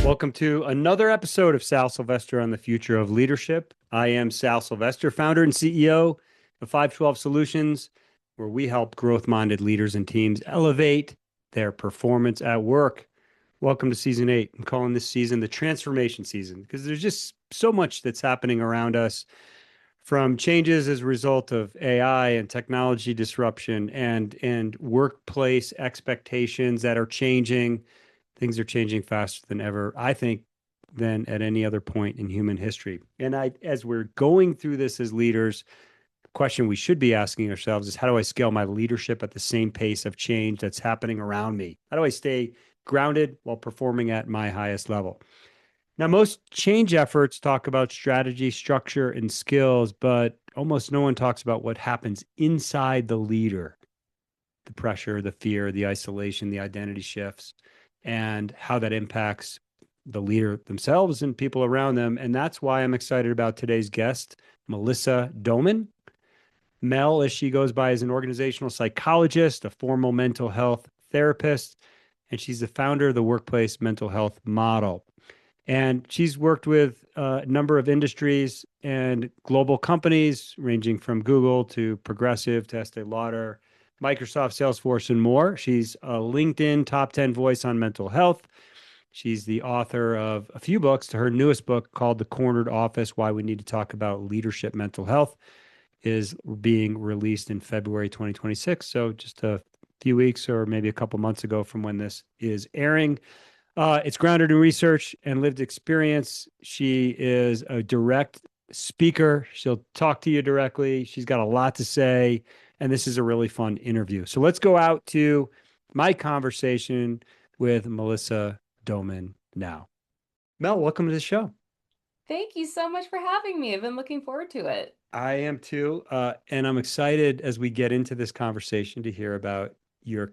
Welcome to another episode of Sal Silvester on the Future of Leadership. I am Sal Silvester, founder and CEO of 512 Solutions, where we help growth-minded leaders and teams elevate their performance at work. Welcome to season 8. I'm calling this season the transformation season because there's just so much that's happening around us, from changes as a result of AI and technology disruption and workplace expectations that are changing. Things are changing faster than ever, I think, than at any other point in human history. And as we're going through this as leaders, the question we should be asking ourselves is, how do I scale my leadership at the same pace of change that's happening around me? How do I stay grounded while performing at my highest level? Now, most change efforts talk about strategy, structure, and skills, but almost no one talks about what happens inside the leader: the pressure, the fear, the isolation, the identity shifts, and how that impacts the leader themselves and people around them. And that's why I'm excited about today's guest, Melissa Doman. Mel, as she goes by, is an organizational psychologist, a formal mental health therapist, and she's the founder of the Workplace Mental Health Model. And she's worked with a number of industries and global companies, ranging from Google to Progressive to Estee Lauder, Microsoft, Salesforce, and more. She's a LinkedIn top 10 voice on mental health. She's the author of a few books. To her newest book, called The Cornered Office: Why We Need to Talk About Leadership Mental Health, is being released in February 2026. So just a few weeks or maybe a couple months ago from when this is airing. It's grounded in research and lived experience. She is a direct speaker. She'll talk to you directly. She's got a lot to say, and this is a really fun interview. So let's go out to my conversation with Melissa Doman now. Mel, welcome to the show. Thank you so much for having me. I've been looking forward to it. I am too, and I'm excited as we get into this conversation to hear about your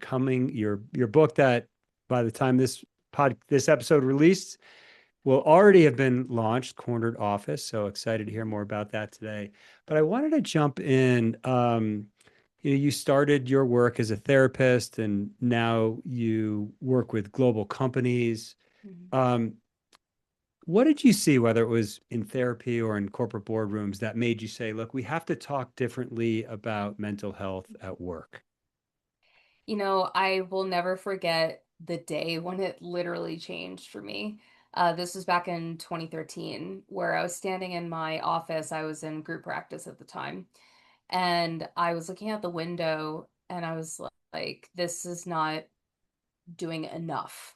book that, by the time this episode released, will already have been launched, Cornered Office. So excited to hear more about that today. But I wanted to jump in. You started your work as a therapist, and now you work with global companies. Mhm. Um, what did you see, whether it was in therapy or in corporate boardrooms, that made you say, look, we have to talk differently about mental health at work? I will never forget the day when it literally changed for me. This was back in 2013, where I was standing in my office. I was in group practice at the time, and I was looking out the window, and I was like, this is not doing enough.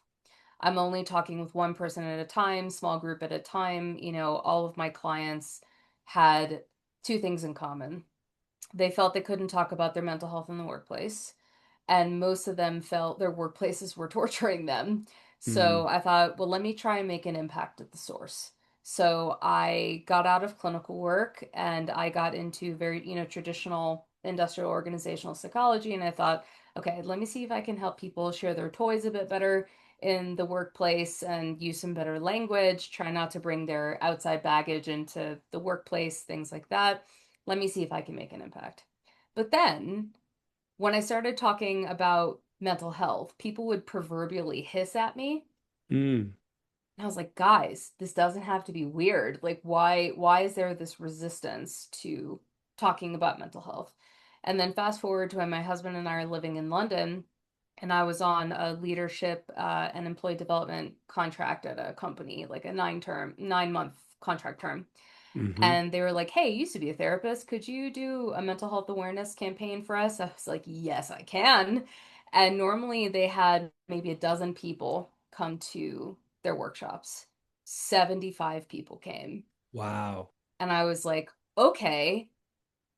I'm only talking with one person at a time, small group at a time. All of my clients had two things in common. They felt they couldn't talk about their mental health in the workplace, and most of them felt their workplaces were torturing them. Mm, So I thought, well, let me try and make an impact at the source. So I got out of clinical work and I got into very, traditional industrial organizational psychology. And I thought, okay, let me see if I can help people share their toys a bit better in the workplace and use some better language, try not to bring their outside baggage into the workplace, things like that. Let me see if I can make an impact. But then when I started talking about mental health, people would proverbially hiss at me. mm, And I was like, guys, this doesn't have to be weird. Like, why is there this resistance to talking about mental health? And then fast forward to when my husband and I are living in London, and I was on a leadership and employee development contract at a company, like a 9-month contract term. hmm. And they were like, hey, you used to be a therapist. Could you do a mental health awareness campaign for us? I was like, yes, I can. And normally they had maybe a dozen people come to their workshops. 75 people came. Wow. And I was like, okay,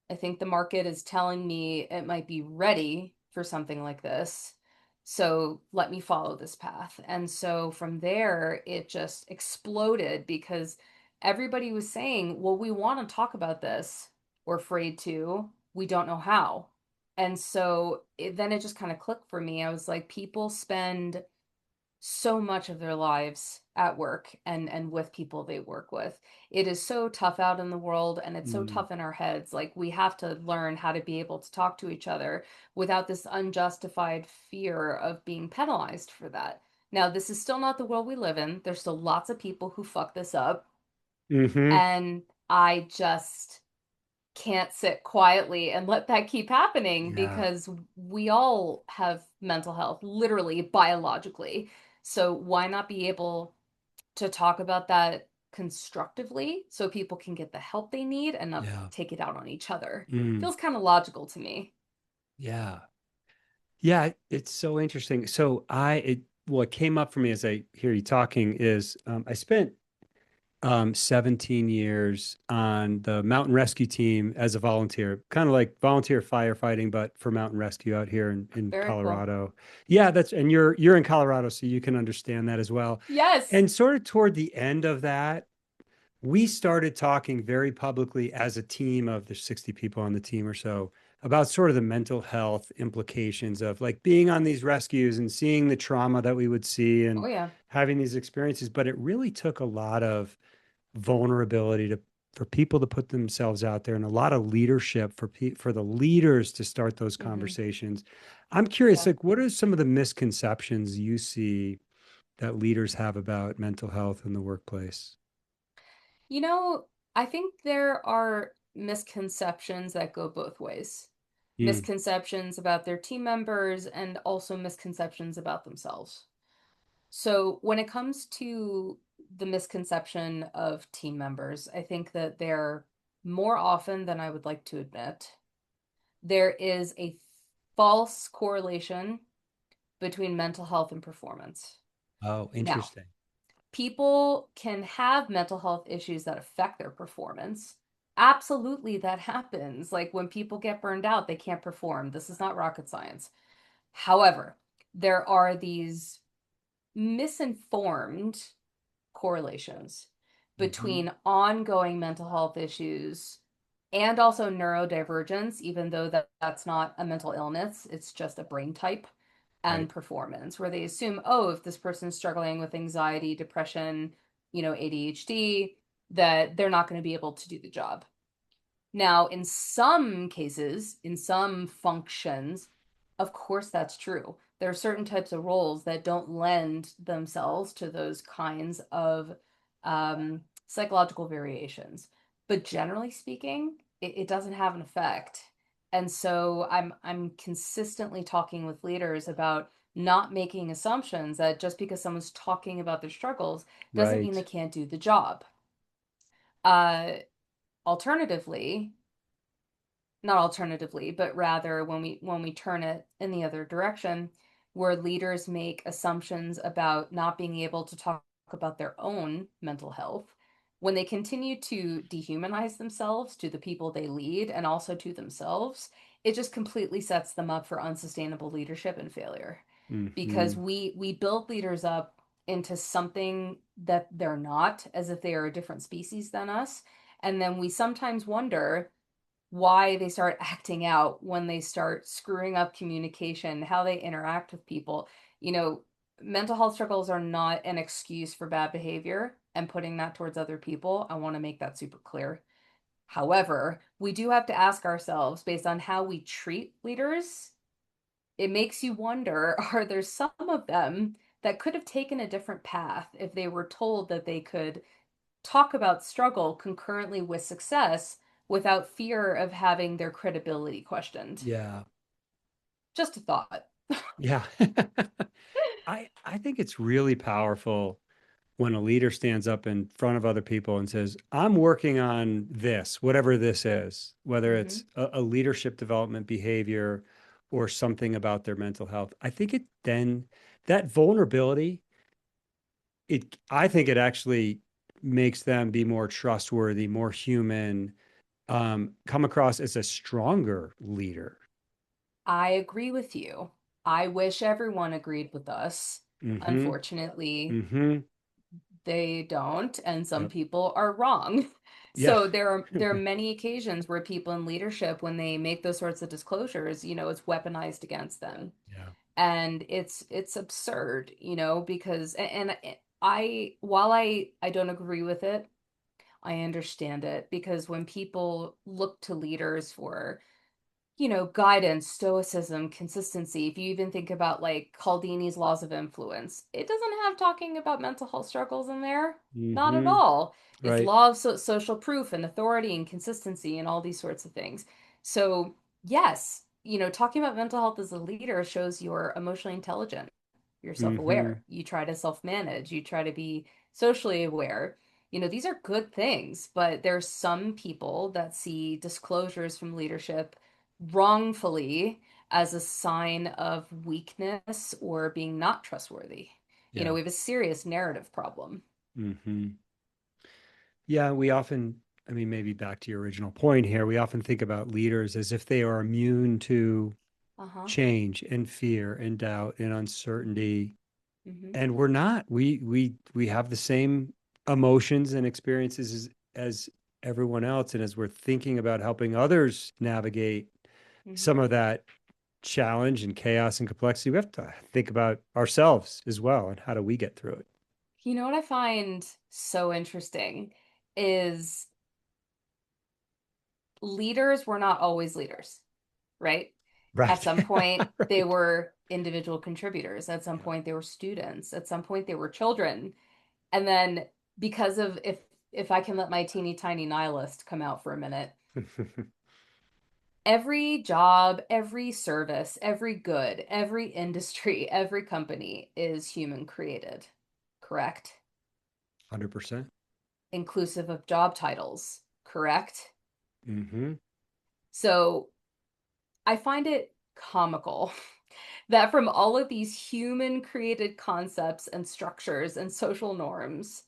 I think the market is telling me it might be ready for something like this. So let me follow this path. And so from there, it just exploded because everybody was saying, well, we want to talk about this. We're afraid to. We don't know how. And so then it just kind of clicked for me. I was like, people spend so much of their lives at work and with people they work with. It is so tough out in the world and it's so Mm, tough in our heads. Like we have to learn how to be able to talk to each other without this unjustified fear of being penalized for that. Now, this is still not the world we live in. There's still lots of people who fuck this up. Mm-hmm. And I just can't sit quietly and let that keep happening Yeah. because we all have mental health, literally, biologically. So why not be able to talk about that constructively so people can get the help they need and not Yeah. take it out on each other? Mm. Feels kind of logical to me. Yeah. Yeah. It's so interesting. So what came up for me as I hear you talking is I spent 17 years on the mountain rescue team as a volunteer, kind of like volunteer firefighting, but for mountain rescue out here in Very cool. Colorado. Yeah, and you're in Colorado, so you can understand that as well. Yes. And sort of toward the end of that, we started talking very publicly as a team of there's 60 people on the team or so about sort of the mental health implications of like being on these rescues and seeing the trauma that we would see Oh, and yeah. having these experiences. But it really took a lot of vulnerability to for people to put themselves out there and a lot of leadership for the leaders to start those Hmm. conversations. I'm curious, Yeah. like, what are some of the misconceptions you see that leaders have about mental health in the workplace? You know, I think there are misconceptions that go both ways. Mm. Misconceptions about their team members and also misconceptions about themselves. So, when it comes to the misconception of team members, I think that there more often than I would like to admit, there is a false correlation between mental health and performance. Oh, Now, interesting. people can have mental health issues that affect their performance. Absolutely, that happens. Like when people get burned out, they can't perform. This is not rocket science. However, there are these misinformed correlations Hmm. between ongoing mental health issues and also neurodivergence, even though that's not a mental illness, it's just a brain type, Right. and performance, where they assume, oh, if this person's struggling with anxiety, depression, ADHD, that they're not going to be able to do the job. Now, in some cases, in some functions, of course that's true. There are certain types of roles that don't lend themselves to those kinds of psychological variations. But generally speaking, it doesn't have an effect. And so I'm consistently talking with leaders about not making assumptions that just because someone's talking about their struggles doesn't mean they Right. can't do the job. Uh, Alternatively, not alternatively, but rather when we turn it in the other direction, where leaders make assumptions about not being able to talk about their own mental health, when they continue to dehumanize themselves to the people they lead and also to themselves, it just completely sets them up for unsustainable leadership and failure. Because Hmm. we build leaders up into something that they're not, as if they are a different species than us. And then we sometimes wonder why they start acting out when they start screwing up communication, how they interact with people. You know, Mental health struggles are not an excuse for bad behavior and putting that towards other people. I want to make that super clear. However, we do have to ask ourselves based on how we treat leaders, it makes you wonder, are there some of them that could have taken a different path if they were told that they could talk about struggle concurrently with success without fear of having their credibility questioned? Yeah. Just a thought. Yeah. I think it's really powerful when a leader stands up in front of other people and says, I'm working on this, whatever this is, whether Hmm. it's a leadership development behavior or something about their mental health. I think it then that vulnerability, I think it actually makes them be more trustworthy, more human, come across as a stronger leader. I agree with you. I wish everyone agreed with us. Mm-hmm. Unfortunately, Mm-hmm. they don't, and some Yep. people are wrong. Yeah. So there are many occasions where people in leadership, when they make those sorts of disclosures, it's weaponized against them. Yeah. And it's absurd, because and I while I don't agree with it, I understand it because when people look to leaders for guidance, stoicism, consistency. If you even think about like Cialdini's laws of influence, it doesn't have talking about mental health struggles in there. Not at Hmm. all. It's Right. law of social proof and authority and consistency and all these sorts of things. So, yes, talking about mental health as a leader shows you're emotionally intelligent, you're Hmm. self-aware, you try to self-manage, you try to be socially aware. These are good things, but there's some people that see disclosures from leadership wrongfully as a sign of weakness or being not trustworthy. Yeah. We have a serious narrative problem. Hmm. Yeah, we often, I mean, maybe back to your original point here, we often think about leaders as if they are immune to Uh-huh. change and fear and doubt and uncertainty. Hmm. And we're not. We have the same emotions and experiences as everyone else. And as we're thinking about helping others navigate Hmm. some of that challenge and chaos and complexity, we have to think about ourselves as well and how do we get through it. What I find so interesting is leaders were not always leaders, right? At Right. some point, they Right. were individual contributors. At some Yeah. point, they were students. At some point, they were children. And then because of if I can let my teeny tiny nihilist come out for a minute, every job, every service, every good, every industry, every company is human created, correct? 100%. Inclusive of job titles, correct? Mm-hmm. So I find it comical that from all of these human created concepts and structures and social norms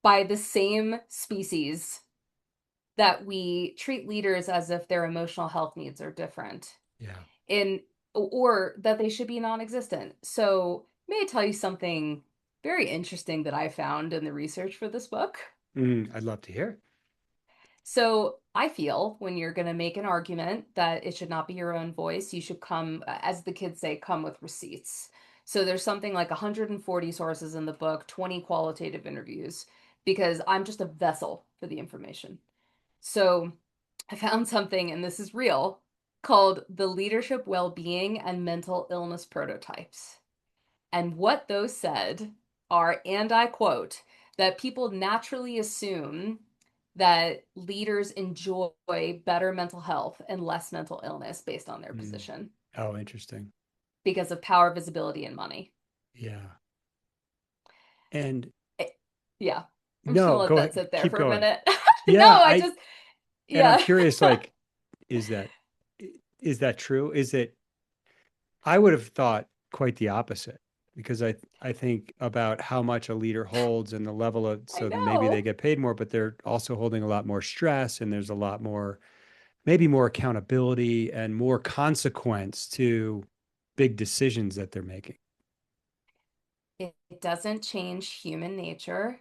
by the same species that we treat leaders as if their emotional health needs are different Yeah. in or that they should be non-existent. So, may I tell you something very interesting that I found in the research for this book? I'd love to hear. So, I feel when you're going to make an argument that it should not be your own voice, you should come, as the kids say, come with receipts. So, there's something like 140 sources in the book, 20 qualitative interviews, because I'm just a vessel for the information. So, I found something, and this is real, called the Leadership, Wellbeing, and Mental Illness Prototypes. And what those said are, and I quote, that people naturally assume that leaders enjoy better mental health and less mental illness based on their Mm. position Oh, interesting. because of power, visibility, and money. Yeah. And Eh, yeah, I'm just gonna no, let go that ahead. sit there Keep for a going. minute. No, Yeah, I I just, and I'm yeah. curious, like, is that is that true? Is it I would have thought quite the opposite because I think about how much a leader holds and the level of I so maybe they know. get paid more, but they're also holding a lot more stress and there's a lot more maybe more accountability and more consequence to big decisions that they're making. It doesn't change human nature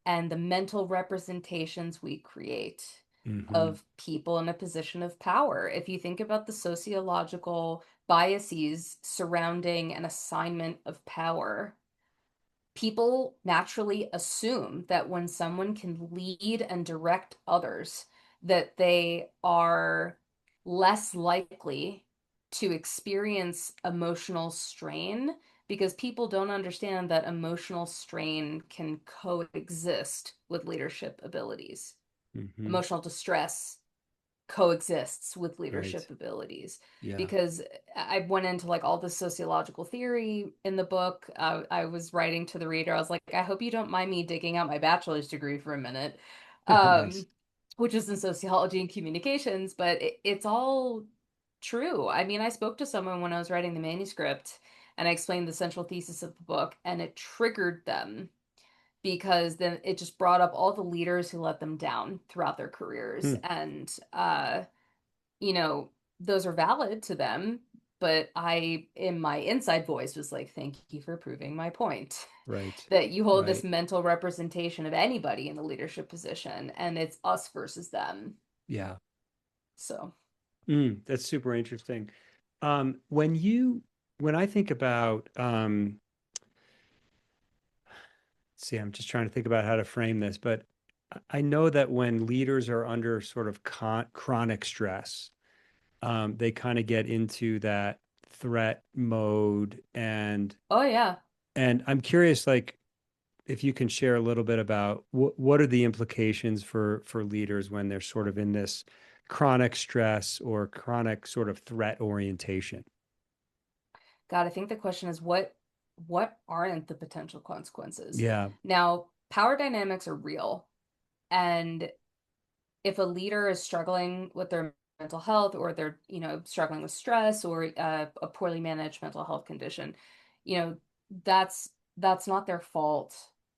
and the mental representations we create Hmm. of people in a position of power. If you think about the sociological biases surrounding an assignment of power, people naturally assume that when someone can lead and direct others, that they are less likely to experience emotional strain because people don't understand that emotional strain can coexist with leadership abilities. Hmm. Emotional distress coexists with Right. leadership abilities Yeah. because I went into like all the sociological theory in the book. I was writing to the reader. I was like, I hope you don't mind me digging out my bachelor's degree for a minute, Nice. um, which is in sociology and communications, but it's all true. I mean, I spoke to someone when I was writing the manuscript and I explained the central thesis of the book, and it triggered them because then it just brought up all the leaders who let them down throughout their careers. Hmm. And you know, those are valid to them, but I, in my inside voice, was like, thank you for proving my point. Right. That you hold this Right. mental representation of anybody in a leadership position, and it's us versus them. Yeah. So, That's super interesting. When you when I think about see, I'm just trying to think about how to frame this, but I know that when leaders are under sort of chronic stress, they kind of get into that threat mode. Oh yeah. And I'm curious, like, if you can share a little bit about what are the implications for leaders when they're sort of in this chronic stress or chronic sort of threat orientation. God, I think the question is what aren't the potential consequences? Yeah. Now, power dynamics are real. And if a leader is struggling with their mental health or they're, struggling with stress or a poorly managed mental health condition, you know, that's that's not their fault.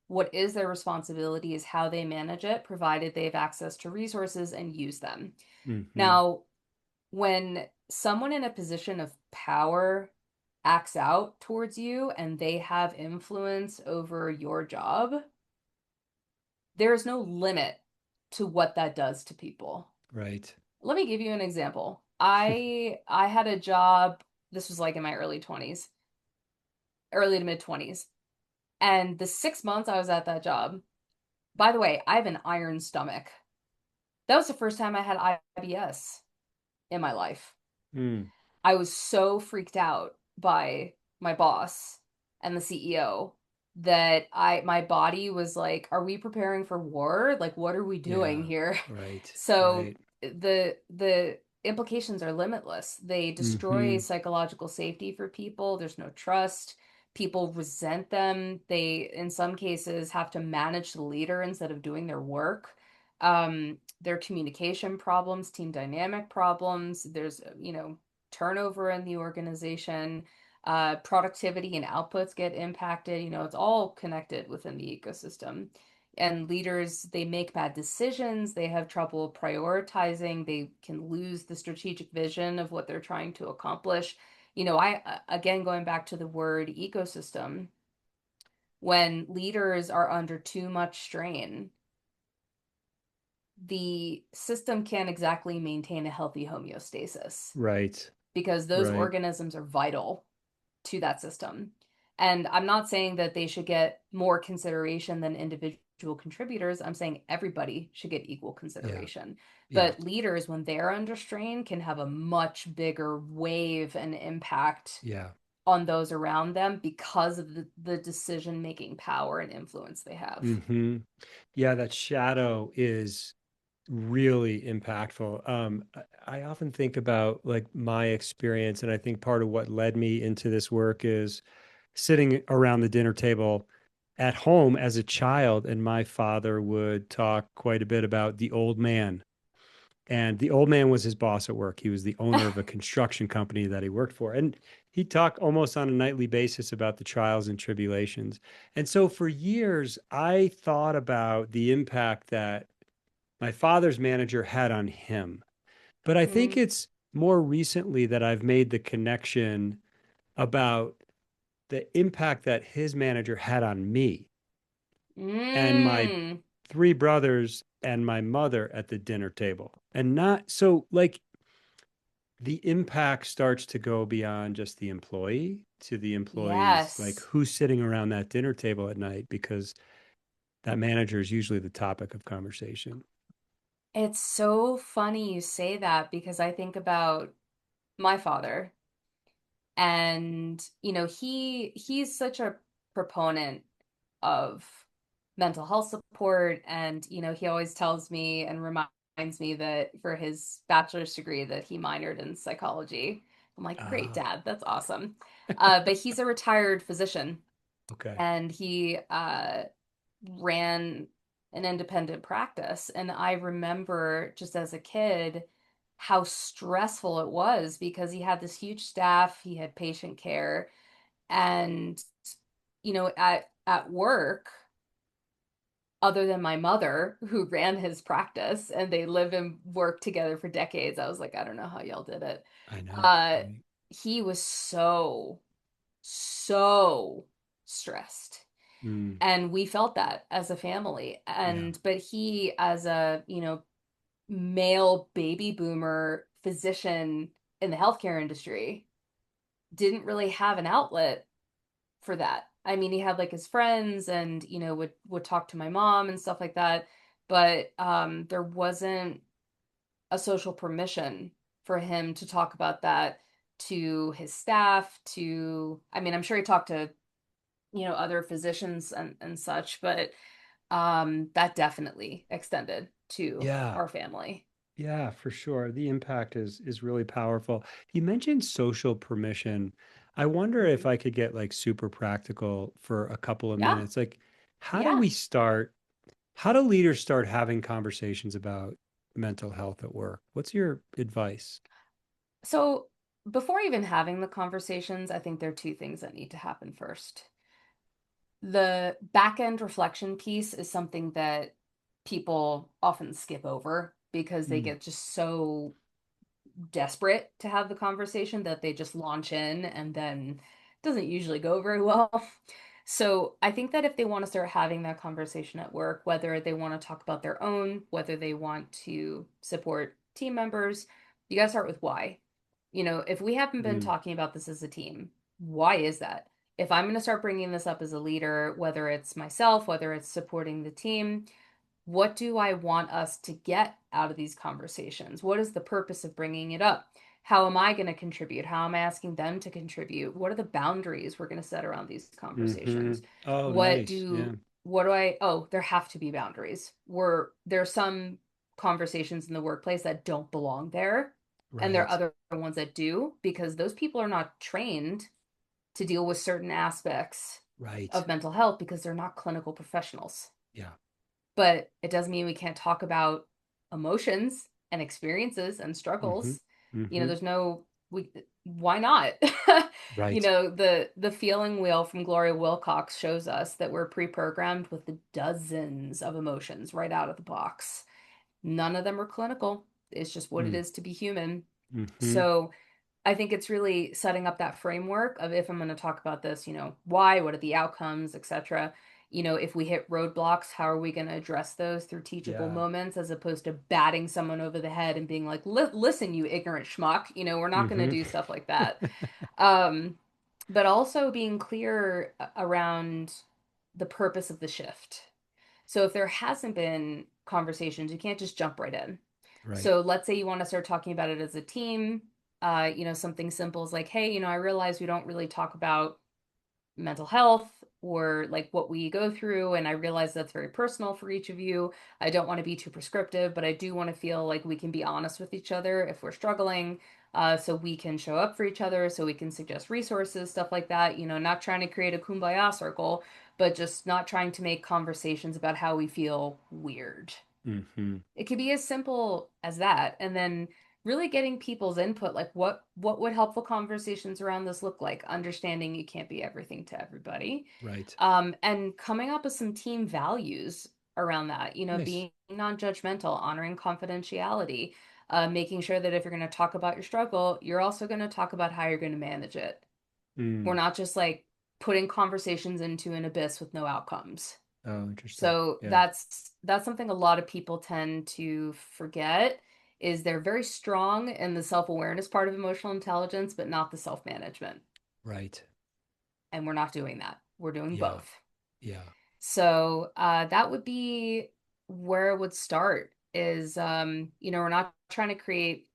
What is their responsibility is how they manage it, provided they have access to resources and use them. Hmm. Now, when someone in a position of power acts out towards you and they have influence over your job, there is no limit to what that does to people. Right. Let me give you an example. I had a job, this was like in my early 20s, early to mid 20s. And the 6 months I was at that job, by the way, I have an iron stomach. That was the first time I had IBS in my life. Mm. I was so freaked out by my boss and the CEO that my body was like, are we preparing for war? Like, what are we doing Yeah. here? Right. So Right. the implications are limitless. They destroy Hmm. psychological safety for people. There's no trust. People resent them. They, in some cases, have to manage the leader instead of doing their work. There are communication problems, team dynamic problems. There's, turnover in the organization. Productivity and outputs get impacted. It's all connected within the ecosystem. And leaders, they make bad decisions. They have trouble prioritizing. They can lose the strategic vision of what they're trying to accomplish. Again, going back to the word ecosystem, when leaders are under too much strain, the system can't exactly maintain a healthy homeostasis Right. because those Right. organisms are vital to that system. And I'm not saying that they should get more consideration than individual contributors. I'm saying everybody should get equal Yeah. consideration. Yeah. But leaders, when they're under strain, can have a much bigger wave and impact Yeah. on those around them because of the decision making power and influence they have. Hmm. Yeah, that shadow is really impactful. I often think about like my experience, and I think part of what led me into this work is sitting around the dinner table at home as a child, and my father would talk quite a bit about the old man. And the old man was his boss at work. He was the owner of a construction company that he worked for. And he'd talk almost on a nightly basis about the trials and tribulations. And so for years, I thought about the impact that my father's manager had on him. But I think Mm. it's more recently that I've made the connection about the impact that his manager had on me and my Mm. three brothers and my mother at the dinner table. And not so like the impact starts to go beyond just the employee to the employees, like Yes. who's sitting around that dinner table at night, because that manager is usually the topic of conversation. It's so funny you say that because I think about my father. And he's such a proponent of mental health support. And he always tells me and reminds me that for his bachelor's degree that he minored in psychology. I'm like, great, Ah, dad, that's awesome. But he's a retired physician, okay. and he ran an independent practice. And I remember just as a kid how stressful it was because he had this huge staff, he had patient care, and at work, other than my mother who ran his practice and they live and work together for decades, I was like, I don't know how y'all did it. I know. Uh Right. he was so stressed, Mm, and we felt that as a family. yeah. But he, as a male baby boomer physician in the healthcare industry, didn't really have an outlet for that. I mean, he had like his friends and would talk to my mom and stuff like that, but there wasn't a social permission for him to talk about that to his staff, I mean, I'm sure he talked to, other physicians and such, but that definitely extended to Yeah. our family. Yeah, for sure. The impact is really powerful. You mentioned social permission. I wonder if Mhm. I could get like super practical for a couple of Yeah, minutes. Like, how do yeah. we start? How do leaders start having conversations about mental health at work? What's your advice? So before even having the conversations, I think there are two things that need to happen first. The back end reflection piece is something that people often skip over because they Mm, get just so desperate to have the conversation that they just launch in and then it doesn't usually go very well. So I think that if they want to start having that conversation at work, whether they want to talk about their own, whether they want to support team members, you got to start with why. If we haven't been mm, talking about this as a team, why is that? If I'm going to start bringing this up as a leader, whether it's myself, whether it's supporting the team, what do I want us to get out of these conversations? What is the purpose of bringing it up? How am I going to contribute? How am I asking them to contribute? What are the boundaries we're going to set around these mm-hmm. conversations? Oh, What nice. do Yeah. what do I oh, there have to be boundaries. There's some conversations in the workplace that don't belong there, and there are Right. other ones that do because those people are not trained to deal with certain aspects Right. of mental health because they're not clinical professionals. Yeah. But it doesn't mean we can't talk about emotions and experiences and Mm-hmm. struggles. Mm-hmm. There's no we why not? Right. The feeling wheel from Gloria Wilcox shows us that we're pre-programmed with the dozens of emotions right out of the box. None of them are clinical. It's just what it Mm, is to be human. mm-hmm. So I think it's really setting up that framework of if I'm going to talk about this, why, what are the outcomes, etc. If we hit roadblocks, how are we going to address those through teachable Yeah. moments as opposed to batting someone over the head and being like, listen, you ignorant schmuck. We're not going to Mm-hmm. do stuff like that. Um, but also being clear around the purpose of the shift. So if there hasn't been conversations, you can't just jump right in. Right. So let's say you want to start talking about it as a team. Something simple is like, hey, I realize we don't really talk about mental health or like what we go through, and I realize that's very personal for each of you. I don't want to be too prescriptive, but I do want to feel like we can be honest with each other if we're struggling. So we can show up for each other, so we can suggest resources, stuff like that. Not trying to create a kumbaya circle, but just not trying to make conversations about how we feel weird. Mm-hmm. It could be as simple as that. And then really getting people's input, like what would helpful conversations around this look like? Understanding you can't be everything to everybody. Right. And coming up with some team values around that, Nice. being non-judgmental, honoring confidentiality, making sure that if you're going to talk about your struggle, you're also going to talk about how you're going to manage it. We're Mm. not just like putting conversations into an abyss with no outcomes. Oh, interesting. So Yeah. that's something a lot of people tend to forget is they're very strong in the self-awareness part of emotional intelligence, but not the self-management. Right. And we're not doing that. We're doing Yeah. both. Yeah. So that would be where it would start is we're not trying to create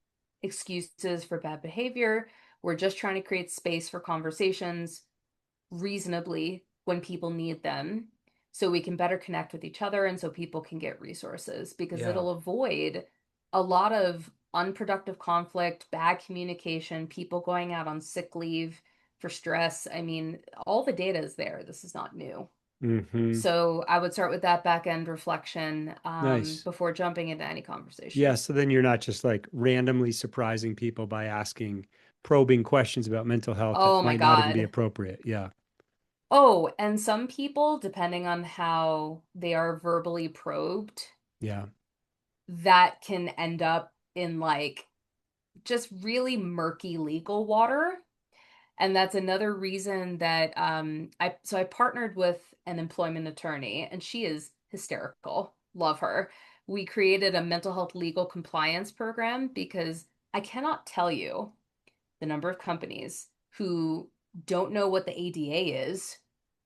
excuses for bad behavior. We're just trying to create space for conversations reasonably when people need them so we can better connect with each other and so people can get resources because Yeah. it'll avoid a lot of unproductive conflict, bad communication, people going out on sick leave for stress. I mean, all the data is there. This is not new. Mm-hmm. So I would start with that back end reflection Nice. before jumping into any Yeah. conversation. So then you're not just like randomly surprising people by asking probing questions about mental health that Oh my might not even be God. appropriate. Yeah. Oh, and some people, depending on how they are verbally probed, Yeah. that can end up in like just really murky legal water. And that's another reason that I partnered with an employment attorney and she is hysterical. Love her. We created a mental health legal compliance program because I cannot tell you the number of companies who don't know what the ADA is,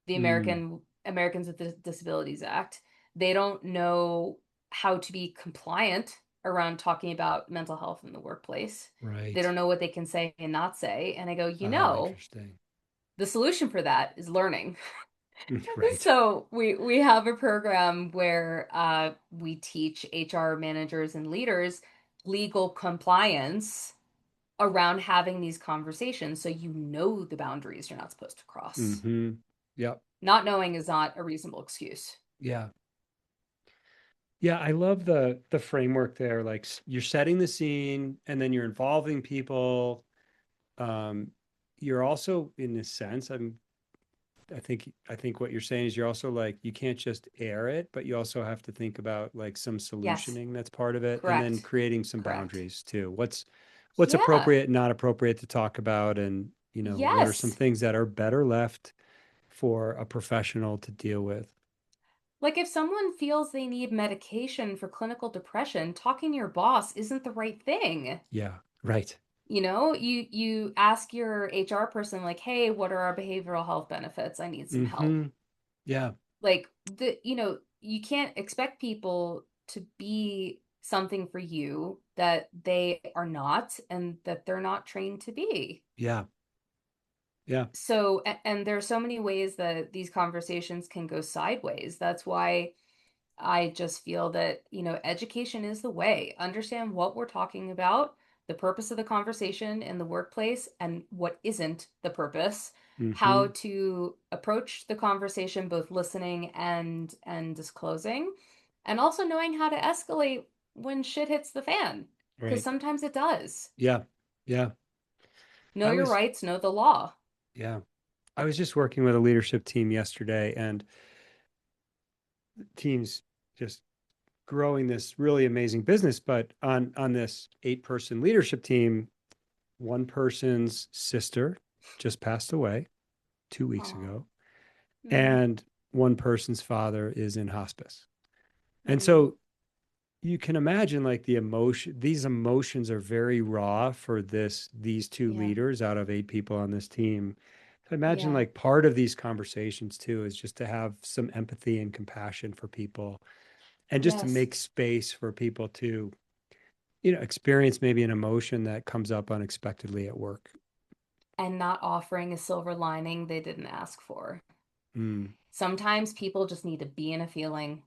the Mm. Americans with Disabilities Act. They don't know how to be compliant around talking about mental health in the workplace. They Right. don't know what they can say and not say. And I go, Interesting. the solution for that is learning. Right. So we have a program where we teach HR managers and leaders legal compliance around having these conversations so you know the boundaries you're not supposed to cross. Mm-hmm. Yep. Not knowing is not a reasonable excuse. Yeah. Yeah, I love the framework there. Like you're setting the scene and then you're involving people. Um, you're also in this sense, I think what you're saying is you're also like you can't just air it, but you also have to think about like some Yes, solutioning that's part of it, and then correct. creating some Correct. boundaries too. What's Yeah. appropriate, not appropriate to talk about, and what are some Yes. things that are better left for a professional to deal with. Like if someone feels they need medication for clinical depression, talking to your boss isn't the right thing. Yeah, right. You ask your HR person like, "Hey, what are our behavioral health benefits? I need some help." Mm-hmm. Yeah, Like you can't expect people to be something for you that they are not and that they're not trained to be. yeah, yeah. So, and there are so many ways that these conversations can go sideways. That's why I just feel that, education is the way. Understand what we're talking about, the purpose of the conversation in the workplace, and what isn't the purpose, how Mm-hmm. to approach the conversation, both listening and disclosing, and also knowing how to escalate when shit hits the fan, because Right. sometimes it does. Yeah, yeah. Know I your was, rights, know the law. yeah. I was just working with a leadership team yesterday, and teams just growing this really amazing business. But on this 8-person leadership team, one person's sister just passed away 2 weeks Oh. ago, Mm, and one person's father is in hospice. And mm, so you can imagine like these emotions are very raw for these two yeah. leaders out of 8 people on this team. So imagine Yeah. like part of these conversations too is just to have some empathy and compassion for people, and just to Yes. make space for people to experience maybe an emotion that comes up unexpectedly at work. And not offering a silver lining they didn't ask for. Mm, Sometimes people just need to be in a feeling.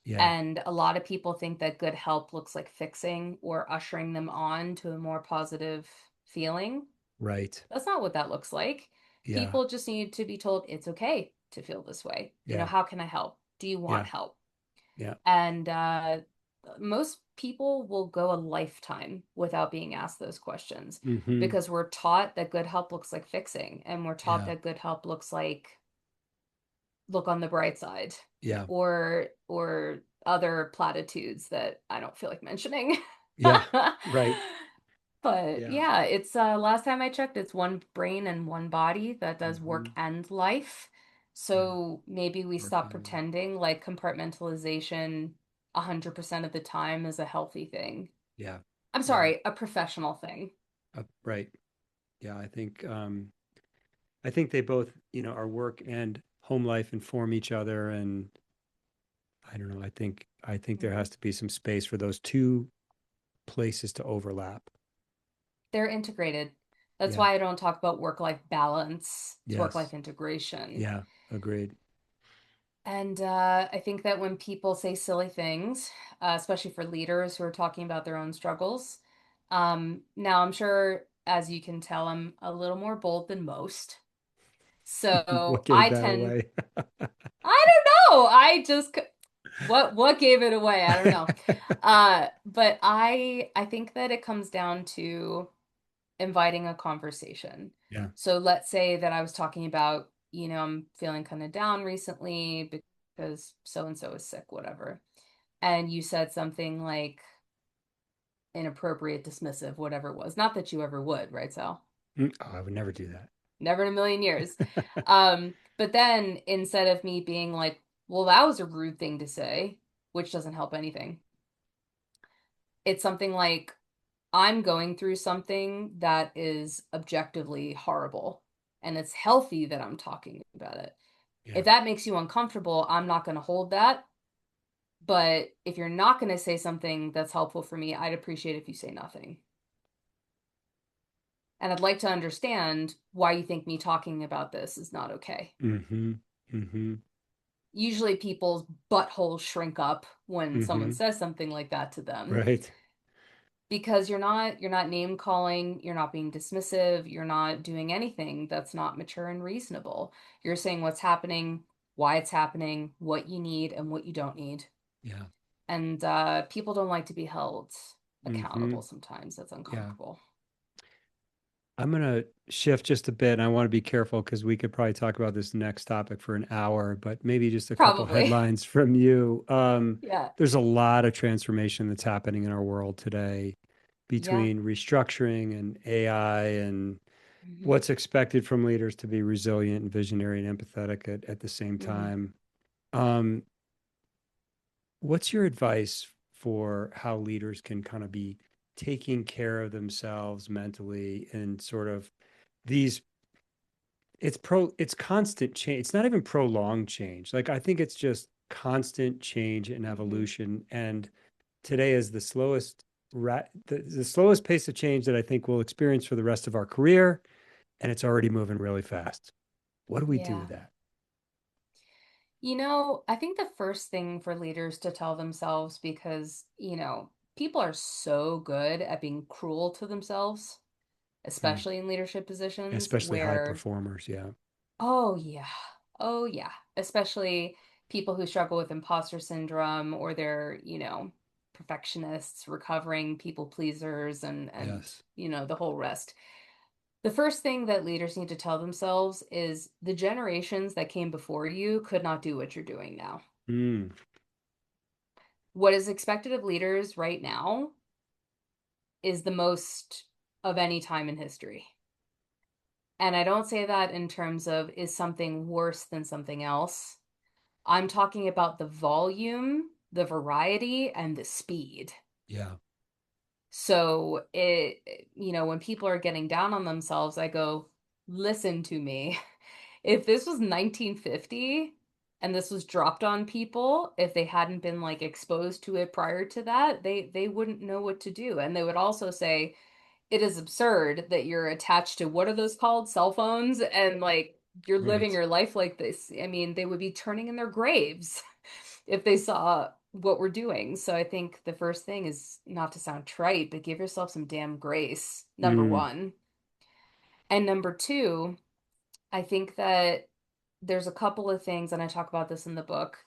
yeah, And a lot of people think that good help looks like fixing or ushering them on to a more positive feeling. right. That's not what that looks like. Yeah, People just need to be told it's okay to feel this way. yeah, How can I help? Do you want yeah, help? yeah. And most people will go a lifetime without being asked those questions Hmm. because we're taught that good help looks like fixing, and we're taught Yeah, that good help looks like look on the bright side yeah, or other platitudes that I don't feel like mentioning. yeah. Right. But Yeah. yeah, it's last time I checked, it's one brain and one body that does work Hmm. and life. Yeah. So maybe we Work stop and life. pretending like compartmentalization 100% of the time is a healthy thing. Yeah. I'm Yeah. sorry, a professional thing. Right. Yeah. I think they both, our work and home life inform each other. And I don't know. I think there has Mhm. to be some space for those two places to overlap. They're integrated. That's Yeah. why I don't talk about work-life balance. It's Yes. work-life integration. Yeah. Agreed. And I think that when people say silly things, especially for leaders who are talking about their own struggles, now I'm sure, as you can tell, I'm a little more bold than most. What So gave that away? I don't know. What gave it away? I don't know. But I think that it comes down to inviting a conversation. Yeah. So let's say that I was talking about, I'm feeling kind of down recently because so and so is sick, whatever. And you said something like inappropriate, dismissive, whatever it was. Not that you ever would, right, Sal? Oh, I would never do that. Never in a million years. But then instead of me being like, well, that was a rude thing to say, which doesn't help anything, it's something like, I'm going through something that is objectively horrible, and it's healthy that I'm talking about it. Yeah. If that makes you uncomfortable, I'm not going to hold that. But if you're not going to say something that's helpful for me, I'd appreciate if you say nothing. And I'd like to understand why you think me talking about this is not okay. Mm-hmm. Mm-hmm. Usually people's buttholes shrink up when someone Mm-hmm. says something like that to them Right. because you're not name calling, you're not being dismissive, you're not doing anything that's not mature and reasonable. You're saying what's happening, why it's happening, what you need and what you don't need. Yeah. And people don't like to be held Mm-hmm. accountable sometimes. That's Yeah. uncomfortable. I'm going to shift just a bit. And I want to be careful because we could probably talk about this next topic for an hour, but maybe just a couple Probably. headlines from you. Yeah. There's a lot of transformation that's happening in our world today Yeah. between restructuring and AI and Hmm. what's expected from leaders to be resilient and visionary and empathetic at the same Hmm. time. Um, what's your advice for how leaders can kind of be taking care of themselves mentally and sort of these it's constant change. It's not even prolonged change. Like I think it's just constant change and Hmm. evolution. And today is the slowest pace of change that I think we'll experience for the rest of our career. And it's already moving really fast. What do we do Yeah. with that? I think the first thing for leaders to tell themselves, because, people are so good at being cruel to themselves, Mm. especially in leadership positions Especially high where, performers. Yeah. oh, yeah, oh, yeah, especially people who struggle with imposter syndrome or they're, perfectionists, recovering people pleasers, and, Yes. the whole rest. The first thing that leaders need to tell themselves is the generations that came before you could not do what you're doing now. Mm. What is expected of leaders right now is the most of any time in history. And I don't say that in terms of is something worse than something else. I'm talking about the volume, the variety, and the speed. Yeah. So when people are getting down on themselves, I go, listen to me. If this was 1950 and this was dropped on people, if they hadn't been like exposed to it prior to that, they wouldn't know what to do. And they would also say, it is absurd that you're attached to what are those called? Cell phones and like you're living Right. your life like this. I mean, they would be turning in their graves if they saw what we're doing. So I think the first thing is not to sound trite, but give yourself some damn grace, number Mm. one. And number two, I think that there's a couple of things, and I talk about this in the book,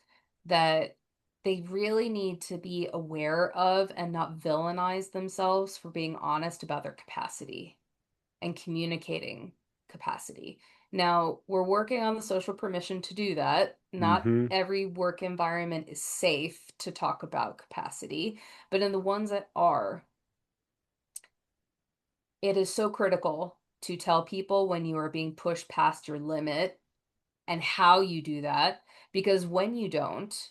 that they really need to be aware of and not villainize themselves for being honest about their capacity and communicating capacity. Now, we're working on the social permission to do that. Not Mm-hmm. every work environment is safe to talk about capacity, but in the ones that are, it is so critical to tell people when you are being pushed past your limit and how you do that, because when you don't,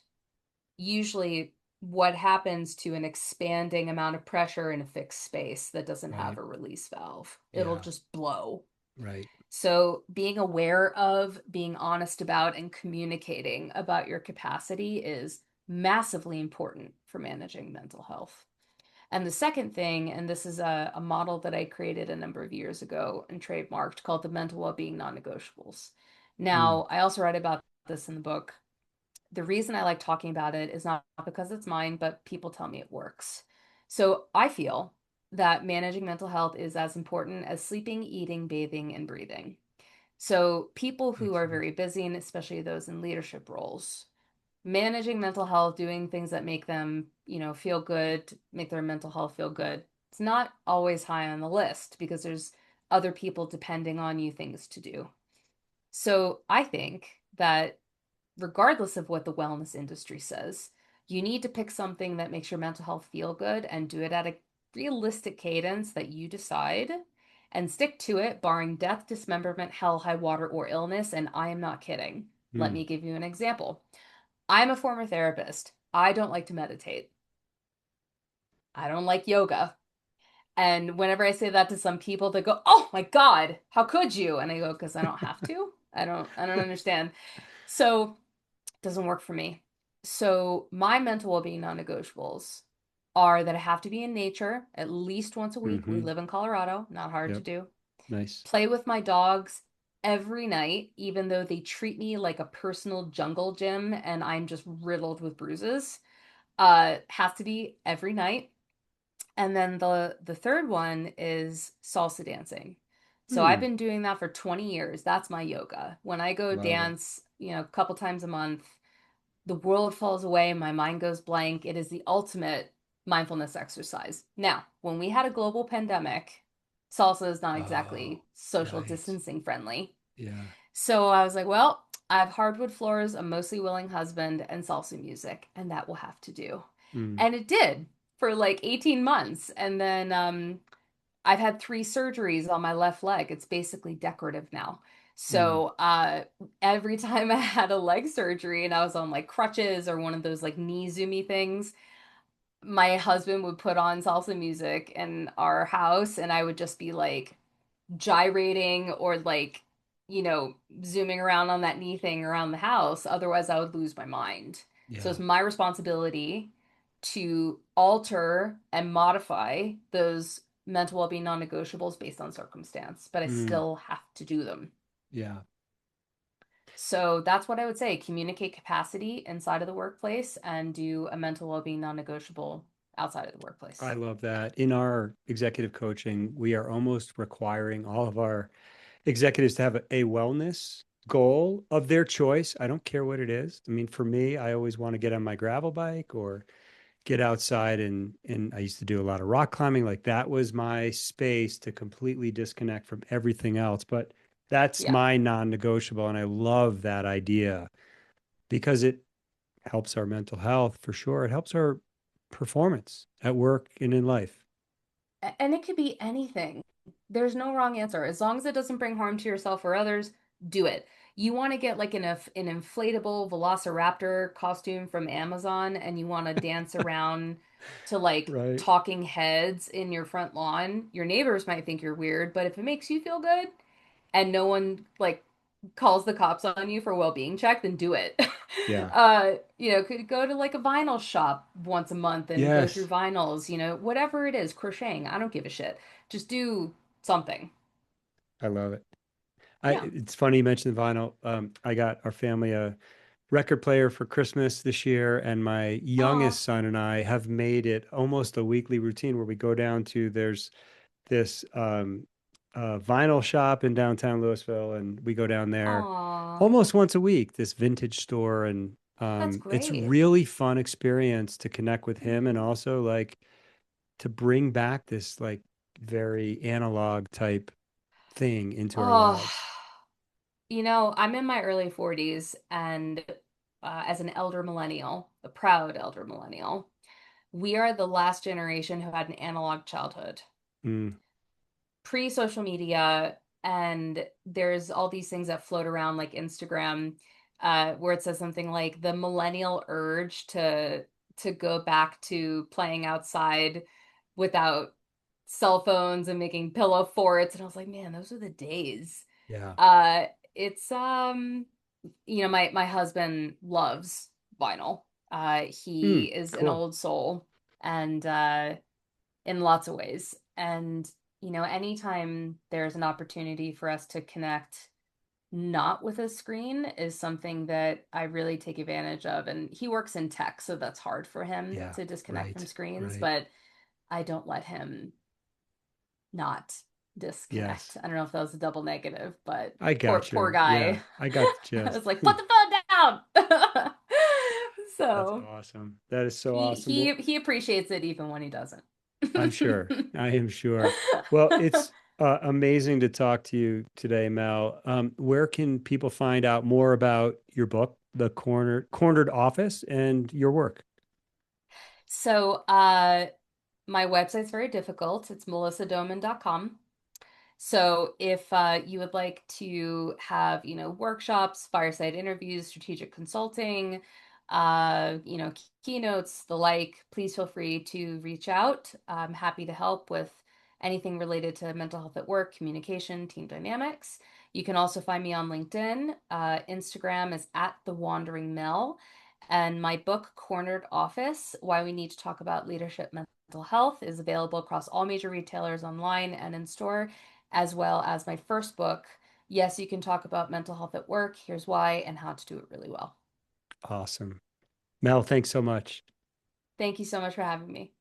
usually what happens to an expanding amount of pressure in a fixed space that doesn't have Right. a release valve, it'll Yeah. just blow. Right. So, being aware of, being honest about, and communicating about your capacity is massively important for managing mental health. And the second thing, and this is a model that I created a number of years ago and trademarked called the mental well-being non-negotiables. Mm. Now, I also write about this in the book. The reason I like talking about it is not because it's mine, but people tell me it works. So I feel that managing mental health is as important as sleeping, eating, bathing, and breathing. So people who Makes are sense. very busy, and especially those in leadership roles, managing mental health, doing things that make them, feel good, make their mental health feel good. It's not always high on the list because there's other people depending on you things to do. So I think that regardless of what the wellness industry says, you need to pick something that makes your mental health feel good and do it at a realistic cadence that you decide and stick to it, barring death, dismemberment, hell, high water, or illness. And I am not kidding. Let Mm. me give you an example. I'm a former therapist. I don't like to meditate. I don't like yoga. And whenever I say that to some people, they go, "Oh my God, how could you?" And I go, "Because I don't have to. I don't understand." So it doesn't work for me. So my mental well-being non-negotiables are that I have to be in nature at least once a week. We Mm-hmm. live in Colorado, not hard to Yep. do. Nice. Play with my dogs every night, even though they treat me like a personal jungle gym and I'm just riddled with bruises. Has to be every night. And then the third one is salsa dancing. So I've Hmm. been doing that for 20 years. That's my yoga. When I go Love it. dance, a couple times a month, the world falls away, my mind goes blank. It is the ultimate mindfulness exercise. Now, when we had a global pandemic, salsa is not Oh, exactly social right. distancing friendly. Yeah. So I was like, well, I have hardwood floors, a mostly willing husband, and salsa music, and that will have to do. Mm. And it did for like 18 months. And then I've had 3 surgeries on my left leg. It's basically decorative now. Mm. So every time I had a leg surgery and I was on like crutches or one of those like knee zoomy things, my husband would put on salsa music in our house and I would just be like gyrating or like, zooming around on that knee thing around the house. Otherwise, I would lose my mind. So Yeah. it's my responsibility to alter and modify those mental well-being non-negotiables based on circumstance, but I Mm. still have to do them. Yeah. So that's what I would say. Communicate capacity inside of the workplace and do a mental well-being non-negotiable outside of the I workplace. love that. In our executive coaching, we are almost requiring all of our executives to have a wellness goal of their choice. I don't care what it is. I mean, for me, I always want to get on my gravel bike or get outside and I used to do a lot of rock climbing. Like that was my space to completely disconnect from everything else. But that's Yeah. my non-negotiable. And I love that idea because it helps our mental health for sure. It helps our performance at work and in life. And it could be anything. There's no wrong answer. As long as it doesn't bring harm to yourself or others, do it. You want to get like an inflatable velociraptor costume from Amazon and you want to dance around to like Right. talking heads in your front lawn. Your neighbors might think you're weird, but if it makes you feel good and no one like calls the cops on you for well-being check, then do it. Yeah. Could go to like a vinyl shop once a month and go through Yes. vinyls, whatever it is, crocheting. I don't give a shit. Just do something. I love it. Yeah. It's funny you mentioned the vinyl. I got our family a record player for Christmas this year, and my Oh, youngest son and I have made it almost a weekly routine where we go down to there's this vinyl shop in downtown Louisville, and we go down there oh, almost once a week. This vintage store, and that's it's great. really fun experience to connect with him, and also like to bring back this like very analog type thing into our Oh, lives. I'm in my early 40s and as an elder millennial, a proud elder millennial, we are the last generation who had an analog childhood. Mm, Pre-social media, and there's all these things that float around like Instagram, where it says something like the millennial urge to go back to playing outside without cell phones and making pillow forts. And I was like, man, those are the days. yeah. Uh, it's my husband loves vinyl. He Mm, is an cool. old soul, and in lots of ways. And, anytime there's an opportunity for us to connect not with a screen is something that I really take advantage of. And he works in tech, so that's hard for him Yeah. to disconnect from Right. screens, Right. but I don't let him not Yes. disconnect. I don't know if that was a double negative, but I poor got poor you. Yeah. guy. I got the I gist. was like, put the phone down. That's So awesome. That is so he awesome. he Well, he appreciates it even when he doesn't. I'm sure. I am sure. Well, it's amazing to talk to you today, Mel. Where can people find out more about your book, The Cornered Office, and your work? So, my website's very difficult. It's melissadoman.com. So if you would like to have, workshops, fireside interviews, strategic consulting, keynotes, the like, please feel free to reach out. I'm happy to help with anything related to mental health at work, communication, team dynamics. You can also find me on LinkedIn. Instagram is at The Wandering Mel. And my book, Cornered Office: Why We Need to Talk About Leadership Mental Health, is available across all major retailers online and in store, as well as my first book, Yes, You Can Talk About Mental Health at Work, Here's Why, and How to Do It Really Well. Awesome. Mel, thanks so much. Thank you so much for having me.